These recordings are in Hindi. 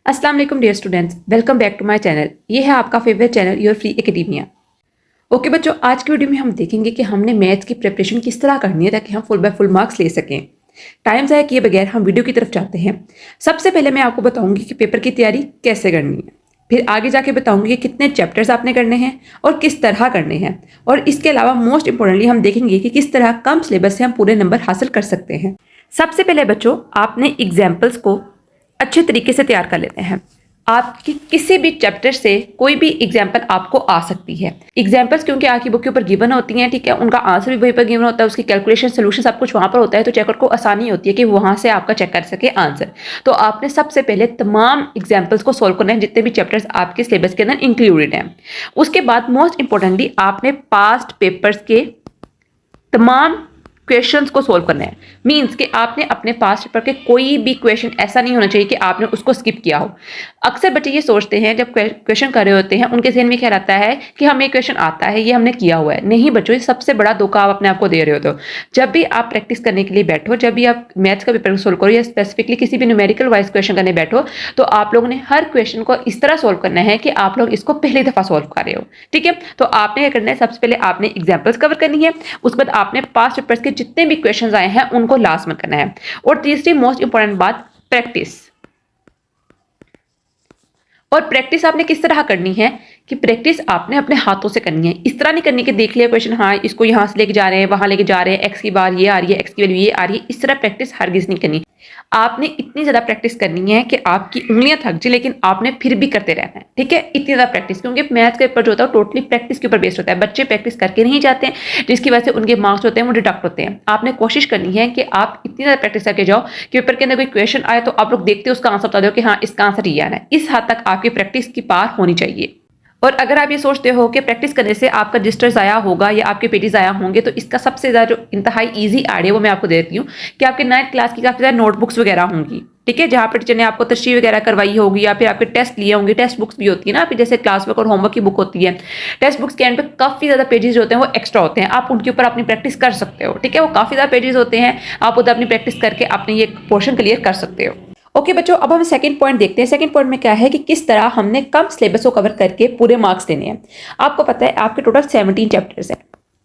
अस्सलाम वालेकुम dear students, welcome back to my channel. ये है आपका favourite channel your free academia. Okay बच्चों, आज की वीडियो में हम देखेंगे कि हमने मैथ्स की प्रिपरेशन किस तरह करनी है ताकि हम फुल बाय फुल मार्क्स ले सकें। टाइम ज़ाया किए बगैर हम वीडियो की तरफ जाते हैं। सबसे पहले मैं आपको बताऊंगी कि पेपर की तैयारी कैसे करनी है, फिर आगे जाके बताऊंगी कि कितने चैप्टर्स आपने करने हैं और किस तरह करने हैं, और इसके अलावा मोस्ट इंपॉर्टेंटली हम देखेंगे कि किस तरह कम सिलेबस से हम पूरे नंबर हासिल कर सकते हैं। सबसे पहले बच्चों, आपने एग्जाम्पल्स को अच्छे तरीके से तैयार कर लेते हैं। आपकी किसी भी चैप्टर से कोई भी एग्जाम्पल आपको आ सकती है। एग्जाम्पल्स क्योंकि आपकी बुक के ऊपर गिवन होती हैं, ठीक है, उनका आंसर भी वहीं पर गिवन होता है, उसकी कैलकुलेशन सोल्यूशन सब कुछ वहां पर होता है, तो चेकर को आसानी होती है कि वहां से आपका चेक कर सके आंसर। तो आपने सबसे पहले तमाम एग्जाम्पल्स को सोल्व करना है जितने भी चैप्टर्स आपके सिलेबस के अंदर इंक्लूडेड हैं। उसके बाद मोस्ट इंपॉर्टेंटली आपने पास्ट पेपर्स के तमाम क्वेश्चंस को सोल्व करना है। मींस कि आपने अपने पास्ट पेपर के कोई भी क्वेश्चन ऐसा नहीं होना चाहिए कि आपने उसको स्किप किया हो। अक्सर बच्चे ये सोचते हैं जब क्वेश्चन कर रहे होते हैं, उनके ज़हन में क्या रहता है कि हमें क्वेश्चन आता है, ये हमने किया हुआ है। नहीं बच्चों, ये सबसे बड़ा धोखा आप अपने आप को दे रहे होते हो। जब भी आप प्रैक्टिस करने के लिए बैठो, जब भी आप मैथ्स का पेपर सोल्व करो या स्पेसिफिकली किसी भी न्यूमेरिकल वाइज क्वेश्चन करने बैठो, तो आप लोगों ने हर क्वेश्चन को इस तरह सोल्व करना है कि आप लोग इसको पहली दफा सोल्व कर रहे हो। ठीक है, तो आपने क्या करना है, सबसे पहले आपने एग्जाम्पल्स कवर करनी है, उसके बाद आपने पास्ट पेपर्स के जितने भी क्वेश्चन आए हैं उनको लास्ट में करना है। और तीसरी मोस्ट इंपॉर्टेंट बात, प्रैक्टिस। और प्रैक्टिस आपने किस तरह करनी है कि प्रैक्टिस आपने अपने हाथों से करनी है। इस तरह नहीं करनी कि देख लिया क्वेश्चन, हाँ इसको यहां से लेके जा रहे हैं, वहां लेके जा रहे हैं, एक्स की बार ये आ रही है, एक्स की वैल्यू ये आ रही है। इस तरह प्रैक्टिस हरगिज नहीं करनी। आपने इतनी ज्यादा प्रैक्टिस करनी है कि आपकी उंगलियां थक जाए, लेकिन आपने फिर भी करते रहना है। ठीक है, इतनी ज्यादा प्रैक्टिस, क्योंकि मैथ्स का पेपर जो होता है टोटली प्रैक्टिस के ऊपर बेस्ड होता है। बच्चे प्रैक्टिस करके नहीं जाते हैं, जिसकी वजह से उनके मार्क्स होते हैं वो डिडक्ट होते हैं। आपने कोशिश करनी है कि आप इतनी ज्यादा प्रैक्टिस करके जाओ कि पेपर के अंदर कोई क्वेश्चन आए तो आप लोग देखते हो उसका आंसर बता दो कि हाँ इसका आंसर ये आना है। इस हद तक आपकी प्रैक्टिस की पार होनी चाहिए। और अगर आप ये सोचते हो कि प्रैक्टिस करने से आपका रजिस्टर ज़ाया होगा या आपके पेजेस ज़ाया होंगे, तो इसका सबसे ज़्यादा जो इंतहाई ईजी आइडिया वो मैं आपको देती हूँ कि आपके 9th क्लास की काफ़ी ज़्यादा नोटबुक्स वगैरह होंगी। ठीक है, जहाँ पर टीचर ने आपको तशरीह वगैरह करवाई होगी या फिर आपके टेस्ट लिए होंगे। टेस्ट बुक्स भी होती है ना आपकी, जैसे क्लास वर्क और होमवर्क की बुक होती है। टेस्ट बुक्स के एंड पे काफ़ी ज़्यादा पेजेस होते हैं, वो एक्स्ट्रा होते हैं, आप उनके ऊपर अपनी प्रैक्टिस कर सकते हो। ठीक है, वो काफ़ी ज़्यादा पेजेस होते हैं, आप उधर अपनी प्रैक्टिस करके अपने ये पोर्शन क्लियर कर सकते हो। ओके बच्चों, अब हम सेकंड पॉइंट देखते हैं। सेकंड पॉइंट में क्या है कि किस तरह हमने कम सिलेबस को कवर करके पूरे मार्क्स देने हैं। आपको पता है आपके टोटल 17 चैप्टर्स हैं।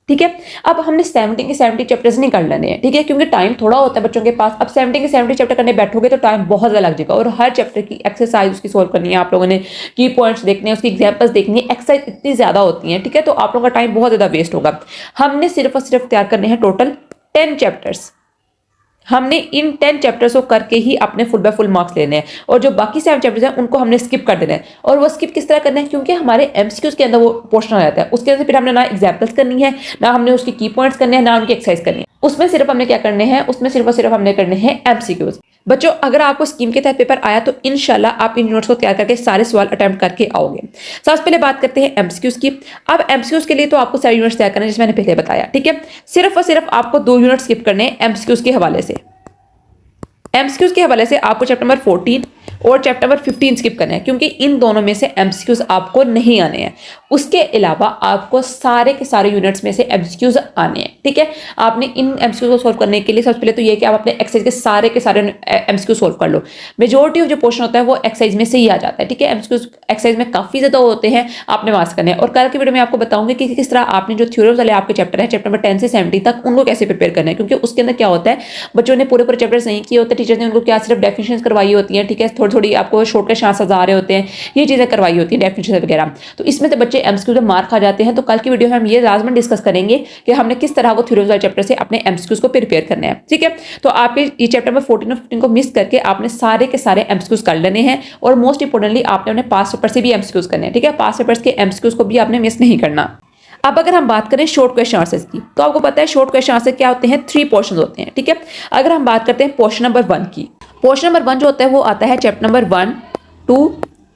ठीक है, अब हमने 17 के 70 चैप्टर्स नहीं कर लेने हैं। ठीक है, क्योंकि टाइम थोड़ा होता है बच्चों के पास। अब 17 के 70 चैप्टर करने बैठोगे तो टाइम बहुत ज़्यादा लग जाएगा, और हर चैप्टर की एक्सरसाइज उसकी सोल्व करनी है, आप लोगों ने की पॉइंट्स देखने हैं, उसकी एग्जाम्पल्स देखनी है, एक्सरसाइज इतनी ज़्यादा होती है। ठीक है, तो आप लोगों का टाइम बहुत ज़्यादा वेस्ट होगा। हमने सिर्फ और सिर्फ तैयार करने हैं टोटल 10 चैप्टर्स। हमने इन 10 चैप्टर्स को करके ही अपने फुल बाय फुल मार्क्स लेने हैं, और जो बाकी 7 चैप्टर्स हैं उनको हमने स्किप कर देना है। और वो स्किप किस तरह करना है, क्योंकि हमारे एमसीक्यूज के अंदर वो पोर्शन आ जाता है, उसके अंदर फिर हमने ना एग्जाम्पल्स करनी है, ना हमने उसकी की पॉइंट्स करने हैं, ना उनकी एक्सरसाइज करनी है। उसमें सिर्फ हमने क्या करने हैं, उसमें सिर्फ और सिर्फ हमने करने हैं एमसीक्यूज। बच्चों, अगर आपको स्कीम के तहत पेपर आया तो इंशाल्लाह आप इन यूनिट्स को तैयार करके सारे सवाल अटेम्प्ट करके आओगे। सबसे पहले बात करते हैं एमसीक्यूज की। अब एमसीक्यूज के लिए तो आपको सारे यूनिट्स तैयार करना है, जैसे मैंने पहले बताया। ठीक है, सिर्फ और सिर्फ आपको 2 यूनिट स्किप करने हैं एमसीक्यूज के हवाले से। एमसीक्यूज के हवाले से आपको चैप्टर नंबर 14 और चैप्टर नंबर 15 स्किप करना है, क्योंकि इन दोनों में से एमसीक्यूज आपको नहीं आने हैं। उसके अलावा आपको सारे के सारे यूनिट्स में से एमसीक्यूज आने हैं। ठीक है, आपने इन एमसीक्यूज को सोल्व करने के लिए सबसे पहले तो ये कि आप अपने एक्सरसाइज के सारे एमसीक्यू सोल्व कर लो। मेजोरिटी ऑफ जो पोर्शन होता है वो एक्सरसाइज में से ही आ जाता है। ठीक है, एमसीक्यूज एक्सरसाइज में काफी ज्यादा होते हैं, आपने मार्क्स करने हैं। और कल की वीडियो में आपको बताऊंगी कि किस तरह आपने जो थ्योरम्स वाले आपके चैप्टर है, चैप्टर नंबर 10 से 70 तक, उनको कैसे प्रिपेयर करना है। क्योंकि उसके अंदर क्या होता है, बच्चों ने पूरे पूरे चैप्टर्स नहीं किए होते, टीचर ने उनको क्या सिर्फ डेफिनेशंस करवाई होती हैं। ठीक है, थोड़ी थोड़ी आपको शॉर्टकट आंसर्स आ रहे होते हैं, ये चीजें करवाई होती हैं, डेफिनेशन वगैरह। तो इसमें से बच्चे एमसीक्यू में मार खा जाते हैं। तो कल की वीडियो में हम ये लाजमन डिस्कस करेंगे कि हमने किस तरह वो थ्योरम्स वाले चैप्टर से अपने एमसीक्यूज को प्रिपेयर करना है। ठीक है, तो आपके ये चैप्टर में 14 और 15 को मिस करके आपने सारे के सारे एमसीक्यूज कर लेने हैं। और मोस्ट इंपोर्टेंटली आपने अपने पास पेपर से भी एमसीक्यूज करने हैं। ठीक है, पास पेपर्स के एमसीक्यूज को भी आपने मिस नहीं करना। अब अगर हम बात करें शॉर्ट क्वेश्चन आंसर्स की, तो आपको पता है शॉर्ट क्वेश्चन आंसर क्या होते हैं, 3 पोर्शन होते हैं। ठीक है, अगर हम बात करते हैं पोर्शन नंबर 1 की, पोर्शन नंबर 1 जो होता है वो आता है चैप्टर नंबर 1, 2,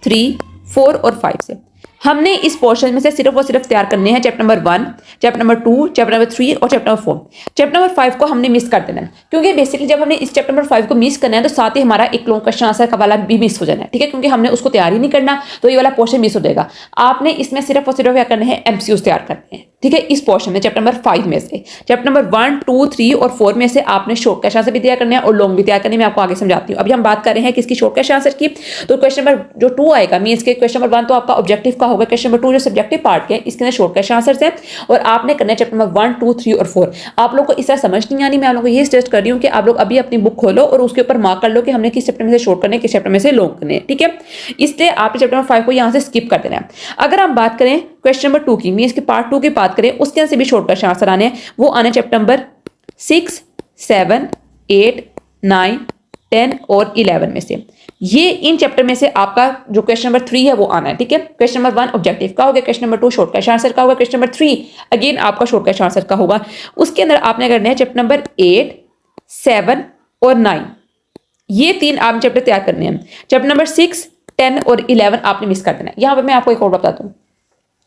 3, 4 और 5 से। हमने इस पोर्शन में से सिर्फ और सिर्फ तैयार करने हैं chapter number 1, chapter number 2, chapter number 3 और चैप्टर नंबर 4। चैप्टर नंबर 5 को हमने मिस कर देना है, क्योंकि बेसिकली जब हमने इस चैप्टर नंबर 5 को मिस करना है तो साथ ही हमारा एक लॉन्ग क्वेश्चन आंसर का वाला भी मिस हो जाना है, ठीक है, क्योंकि हमने उसको तैयार ही नहीं करना, तो ये वाला पोर्शन मिस हो जाएगा। आपने इसमें सिर्फ और सिर्फ क्या करना है, एमसीक्यूज तैयार करने हैं, ठीक है। इस पोर्शन में चैप्टर नंबर 5 में से चैप्टर नंबर 1, 2, 3 और 4 में से आपने शॉर्ट क्वेश्चन आंसर भी तैयार करने हैं और लॉन्ग भी तैयार करने में आपको आगे समझाती हूँ। अभी हम बात कर रहे हैं किसकी, शॉर्ट क्वेश्चन आंसर की। तो क्वेश्चन नंबर जो 2 आएगा मींस के क्वेश्चन नंबर 1 तो आपका ऑब्जेक्टिव का होगा, क्वेश्चन नंबर 2 जो सब्जेक्टिव पार्ट के इसके अंदर शॉर्ट क्वेश्चन आंसर्स है और आपने करना है चैप्टर नंबर 1, 2, 3 और 4। आप लोग को इस तरह समझ नहीं आनी, मैं आप लोगों को ये सजेस्ट कर रही हूँ कि आप लोग अभी अपनी बुक खोलो और उसके ऊपर मार्क कर लो कि हमने किस चैप्टर में से शॉर्ट करने, किस चैप्टर में से लॉन्ग करने, ठीक है। इसलिए आपने चैप्टर नंबर 5 को यहाँ से स्किप कर देना है। अगर हम बात करें क्वेश्चन नंबर 2 की, मींस के पार्ट 2 की बात करें, उसके अंदर से भी शॉर्ट क्वेश्चन आंसर आने हैं। वो आने चैप्टर नंबर 6, 7, 8, 9, 10 और 11 में से। ये इन चैप्टर में से आपका जो क्वेश्चन नंबर 3 है वो आना है, ठीक है। क्वेश्चन नंबर 1 ऑब्जेक्टिव का होगा, question number 2 short question answer का होगा, क्वेश्चन नंबर 3 अगेन आपका शॉर्ट क्वेश्चन आंसर का होगा। उसके अंदर आपने करना है चैप्टर नंबर 8, 7 और 9, ये 3 आप चैप्टर तैयार करने हैं। चैप्टर नंबर 6, 10 और 11 आपने मिस कर देना है। यहाँ पर मैं आपको एक और बताता हूँ,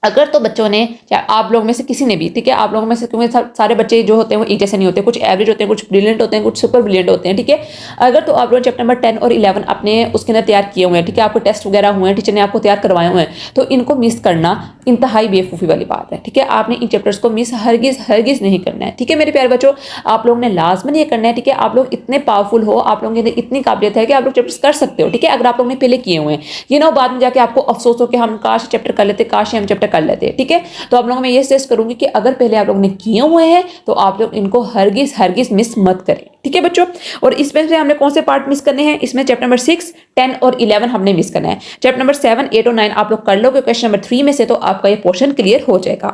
अगर तो बच्चों ने, चाहे आप लोगों में से किसी ने भी, ठीक है, आप लोगों में से, क्योंकि सारे बच्चे जो होते हैं वो एक जैसे नहीं होते, कुछ एवरेज होते हैं, कुछ ब्रिलियंट होते हैं, कुछ सुपर ब्रिलियंट होते हैं, ठीक है। अगर तो आप लोग चैप्टर नंबर 10 और 11 अपने उसके अंदर तैयार किए हुए हैं, ठीक है, आपको टेस्ट वगैरह हुए हैं, टीचर ने आपको तैयार करवाए हुए हैं, तो इनको मिस करना इंतहाई बेवकूफ़ी वाली बात है, ठीक है। आपने इन चैप्टर्स को मिस हरगिज नहीं करना है, ठीक है मेरे प्यारे बच्चों। आप लोगों ने लाजमन ये करना है, ठीक है। आप लोग इतने पावरफुल हो, आप लोगों के अंदर इतनी काबिलियत है कि आप लोग चैप्टर्स कर सकते हो, ठीक है, अगर आप लोगों ने पहले किए हुए हैं। ये ना बाद में जाके आपको अफसोस हो कि हम काश चैप्टर कर लेते, काश हम चैप्टर कर लेते, ठीक है। तो आप लोगों में ये सजेस्ट करूंगी कि अगर पहले आप लोगों ने किए हुए हैं तो आप लोग इनको हरगिज मिस मत करें, ठीक है बच्चों। और इसमें से हमने कौन से पार्ट मिस करने हैं, इसमें चैप्टर नंबर 6, 10 और 11 हमने मिस करना है। चैप्टर नंबर 7, 8 और 9 आप लोग कर लोगे क्वेश्चन नंबर 3 में से, तो आपका ये पोर्शन क्लियर हो जाएगा।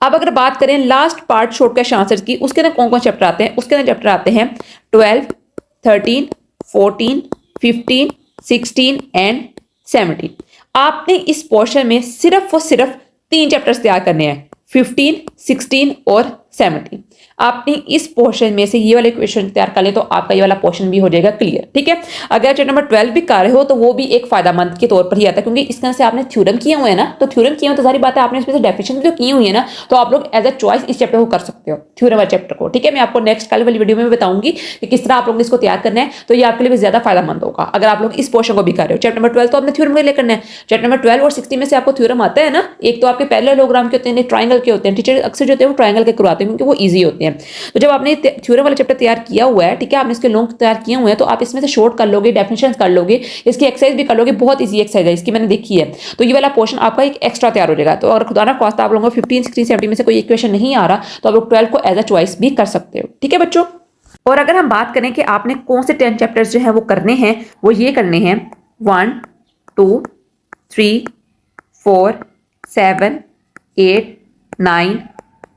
अब अगर बात करें last part short question answer की, उसके अंदर कौन कौन चैप्टर आते हैं, उसके अंदर चैप्टर आते हैं 12, 13, 14, 15, 16 एंड 17। आपने इस पोर्शन में सिर्फ और सिर्फ 3 चैप्टर्स तैयार करने हैं, 15, 16 और 17। आपने इस पोर्शन में से ये वाले क्वेश्चन तैयार कर ले तो आपका ये वाला पोर्शन भी हो जाएगा क्लियर, ठीक है। अगर चैप्टर नंबर 12 भी कर रहे हो तो वो भी एक फायदामंद के तौर पर ही आता है, क्योंकि इसके से आपने थ्योरम किए हुए हैं ना, तो थ्योरम किए हुए तो सारी बात है, आपने इसमें से डेफिनेशन भी तो की हुई है ना, तो आप लोग एज अ चॉइस इस चैप्टर को कर सकते हो, थ्योरम वाले चैप्टर को, ठीक है। मैं आपको नेक्स्ट कल वाली वीडियो में बताऊंगी कि किस तरह आप लोग इसको तैयार करना है, तो ये आपके लिए भी ज्यादा फायदामंद होगा अगर आप लोग इस पोर्शन को भी कर रहे हो। चैप्टर नंबर 12 तो आपने थ्योरम के लिए करना है, चैप्टर नंबर 12 और 16 में से आपको थ्योरम आता है ना, एक तो आपके पैरेललोग्राम के होते हैं, ट्राइंगल के होते हैं, टीचर अक्सर जो होते हैं वो ट्राइंगल के करवाते हैं क्योंकि वो ईजी होते हैं। तो जब आपने थ्योरम वाला चैप्टर तैयार किया हुआ है, ठीक है, आपने इसके लॉन्ग तैयार किए हुए हैं, तो आप इसमें से शॉर्ट कर लोगे, डेफिनेशन कर लोगे, इसकी एक्सरसाइज भी कर लोगे, बहुत ईजी एक्सरसाइज है इसकी, मैंने देखी है। तो ये वाला पोर्शन आपका एक एक्स्ट्रा तैयार हो जाएगा। तो अगर खुदा ना खास्ता आप लोगों को 15, 16, 17 में से कोई इक्वेशन नहीं आ रहा तो आप लोग 12 को एज अ चॉइस भी कर सकते हो, ठीक है बच्चों। और अगर हम बात करें कि आपने कौन से 10 चैप्टर्स जो है वो करने हैं, वो ये करने हैं 1, 2, 3, 4, 7, 8, 9,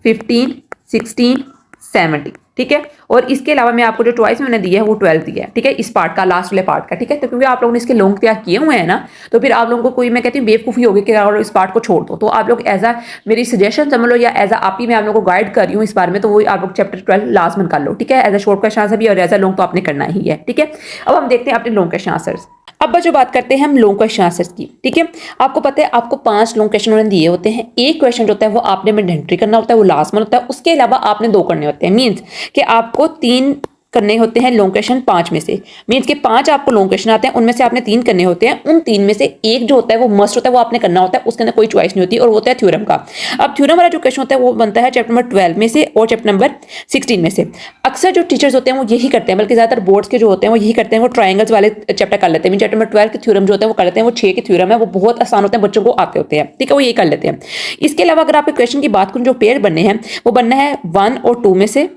15, 16, 17, ठीक है। और इसके अलावा मैं आपको जो चॉइस मैंने दी है वो 12 दिया है, ठीक है, इस पार्ट का, लास्ट वाले पार्ट का, ठीक है। तो क्योंकि आप लोगों ने इसके लॉन्ग तैयार किए हुए हैं ना, तो फिर आप लोगों को कोई, मैं कहती हूँ बेवकूफ़ी होगी कि आप इस पार्ट को छोड़ दो। तो आप लोग एज अ मेरी सजेशन समझ लो या एज अ आप ही मैं आप लोगों को गाइड कर रही हूँ इस बारे में, तो वो आप लोग चैप्टर 12 लाजमन कर लो, ठीक है। As a short question answer भी और एज अ लॉन्ग तो आपने करना ही है, ठीक है। अब हम देखते हैं अपने लॉन्ग क्वेश्चन आंसर्स। अब जो बात करते हैं हम लॉन्ग क्वेश्चन आंसर्स की, ठीक है। आपको पता है आपको 5 लॉन्ग क्वेश्चन उन्होंने दिए होते हैं, एक क्वेश्चन जो होता है वो आपने मैंडेटरी करना होता है, वो लास्ट में होता है, उसके अलावा आपने 2 करने होते हैं, मीन्स कि आपको 3 करने होते हैं लॉन्ग क्वेश्चन 5 में से, मीन्स के 5 आपको लॉन्ग क्वेश्चन आते हैं, उनमें से आपने 3 करने होते हैं, उन 3 में से एक जो होता है वो मस्ट होता है, वो आपने करना होता है, उसके अंदर कोई चॉइस नहीं होती, और वो होता है थ्योरम का। अब थ्योरम वाला जो क्वेश्चन होता है वो बनता है चैप्टर नंबर 12 में से और चैप्टर नंबर 16 में से। अक्सर जो टीचर्स होते हैं वो यही करते हैं, बल्कि ज्यादातर बोर्ड्स के जो होते हैं वो यही करते हैं, वो ट्राइंगल्स वाले चैप्टर कर लेते हैं। चैप्टर नंबर 12 के थ्योरम जो होते हैं वो कर लेते हैं, वो 6 के थ्योरम है, वो बहुत आसान होते हैं, बच्चों को आते होते हैं, ठीक है, वो ये कर लेते हैं। इसके अलावा अगर आपके क्वेश्चन की बात करूं, जो पेयर बनने हैं वो बनना है 1 और 2 में से,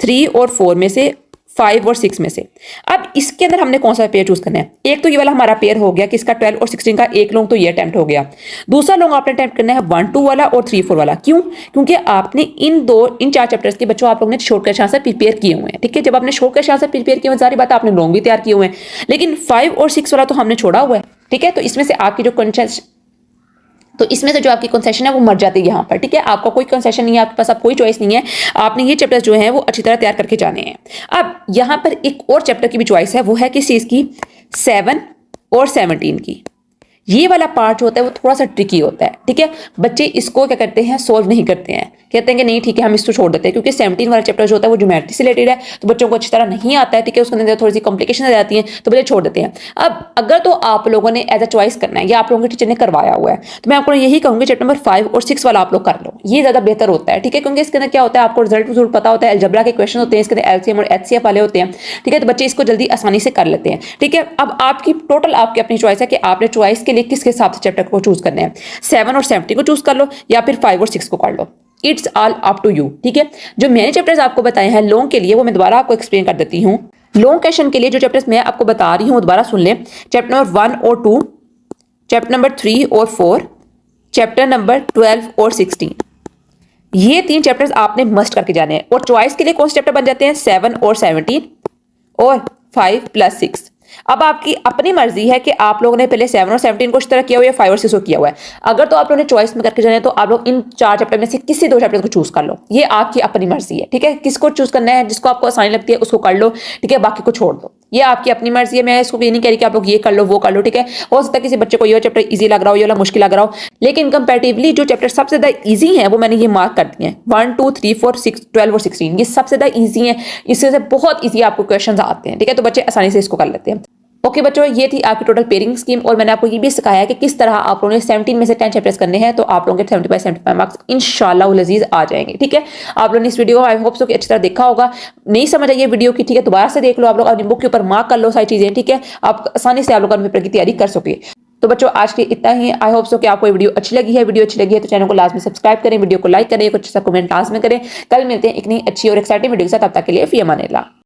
3 और 4 में से, 5 और 6 में से। अब इसके अंदर हमने कौन सा पेयर चूज करना है, एक तो ये वाला हमारा पेयर हो गया कि इसका 12 और 16 का एक लॉन्ग तो ये अटेम्प्ट हो गया। दूसरा लॉन्ग आपने अटेम्प्ट करना है 1, 2 वाला और 3, 4 वाला। क्यों? क्योंकि आपने इन 4 चैप्टर्स के बच्चों आप लोगों ने शॉर्ट क्वेश्चन आंसर प्रिपेयर किए हुए हैं, ठीक है। जब आपने शॉर्ट क्वेश्चन आंसर प्रिपेयर किए हुए, सारी बात आपने लॉन्ग भी तैयार किए हुए हैं, लेकिन 5 और 6 वाला तो हमने छोड़ा हुआ है, ठीक है। तो इसमें से आपकी जो इसमें से जो आपकी कंसेशन है वो मर जाती है यहाँ पर, ठीक है। आपका कोई कंसेशन नहीं है, आपके पास अब कोई चॉइस नहीं है, आपने ये चैप्टर्स जो हैं वो अच्छी तरह तैयार करके जाने हैं। अब यहाँ पर एक और चैप्टर की भी चॉइस है, वो है किस चीज़ की, 7 और 17 की। ये वाला पार्ट जो होता है वो थोड़ा सा ट्रिकी होता है, ठीक है। बच्चे इसको क्या करते हैं, सोल्व नहीं करते हैं, कहते हैं कि नहीं ठीक है हम इसको छोड़ देते हैं, क्योंकि 17 वाला चैप्टर जो होता है वो ज्योमेट्री से रिलेटेड है, तो बच्चों को अच्छी तरह नहीं आता है, ठीक है, उसके अंदर थोड़ी सी कॉम्प्लिकेशन आ जाती हैं, तो बच्चे छोड़ देते हैं। अब अगर तो आप लोगों ने एज अ चॉइस करना है या आप लोगों के टीचर ने करवाया हुआ है, तो मैं आपको यही कहूँगी चैप्टर नंबर 5 और 6 वाला आप लोग कर लो, ये ज़्यादा बेहतर होता है, ठीक है, क्योंकि इसके अंदर क्या होता है आपको रिजल्ट जरूर पता होता है, अलजबरा के क्वेश्चन होते हैं, इसके अंदर एलसीएम और एचसीएफ वाले होते हैं, ठीक है, तो बच्चे इसको जल्दी आसानी से कर लेते हैं, ठीक है। अब आपकी टोटल आपकी अपनी चॉइस है कि आपने चॉइस के लिए किसके हिसाब से चैप्टर को चूज करना है, 7 और 17 को चूज कर लो या फिर 5 और 6 को कर लो, it's all up to you, ठीक है। जो मैंने चैप्टर्स आपको बताए हैं लॉन्ग के लिए वो मैं दोबारा आपको एक्सप्लेन कर देती हूँ। लॉन्ग क्वेश्चन के लिए जो चैप्टर्स मैं आपको बता रही हूँ दोबारा सुन लें, चैप्टर नंबर 1 और 2, चैप्टर नंबर 3 और 4, चैप्टर नंबर 12 और 16, ये 3 चैप्टर्स आपने मस्ट करके जाने हैं। और चॉइस के लिए कौन से चैप्टर बन जाते हैं, 7 और 17 और 5 + 6। अब आपकी अपनी मर्जी है कि आप लोगों ने पहले 7 और 17 को इस तरह किया हुआ है या 5 और 6 को किया हुआ है। अगर तो आप लोगों ने चॉइस में करके जाना है तो आप लोग इन 4 चैप्टर में से किसी 2 चैप्टर को चूज कर लो, ये आपकी अपनी मर्जी है, ठीक है। किसको चूज करना है, जिसको आपको आसानी लगती है उसको कर लो, ठीक है, बाकी को छोड़ दो, ये आपकी अपनी मर्जी है। मैं इसको ये नहीं कह रही कि आप लोग ये कर लो वो कर लो, ठीक है। हो सकता है किसी बच्चे को ये चैप्टर इजी लग रहा हो, ये वाला मुश्किल लग रहा हो, लेकिन कंपैरेटिवली जो चैप्टर सबसे ज्यादा इजी है वो मैंने ये मार्क कर दिए हैं, 1, 2, 3, 4, 6, 12 और 16, ये सबसे ज्यादा इजी है, इससे से बहुत इजी आपको क्वेश्चन आते हैं, ठीक है, तो बच्चे आसानी से इसको कर लेते हैं। ओके बच्चों, ये थी आपकी टोटल पेयरिंग स्कीम, और मैंने आपको ये भी सिखाया है कि किस तरह आप लोगों ने 17 में से 10 चैप्टर्स करने हैं, तो आप लोगों के 75 मार्क्स इंशाल्लाह लजीज आ जाएंगे, ठीक है। आप लोगों ने इस वीडियो को आई होप सो कि अच्छी तरह देखा होगा, नहीं समझ आई ये वीडियो की, ठीक है, दोबारा से देख लो, आप लोग अपनी बुक के ऊपर मार्क कर लो सारी चीजें, ठीक है, आप आसानी से आप लोग पेपर की तैयारी कर सके। तो बच्चों आज के इतना ही, आई होप सो कि आपको ये वीडियो अच्छी लगी है। वीडियो अच्छी लगी है तो चैनल को लाजमी सब्सक्राइब करें, वीडियो को लाइक करें, कुछ अच्छा कमेंट लाजमी करें। कल मिलते हैं एक नई अच्छी और एक्साइटिंग वीडियो के साथ, तब तक के लिए फी अमान अल्लाह।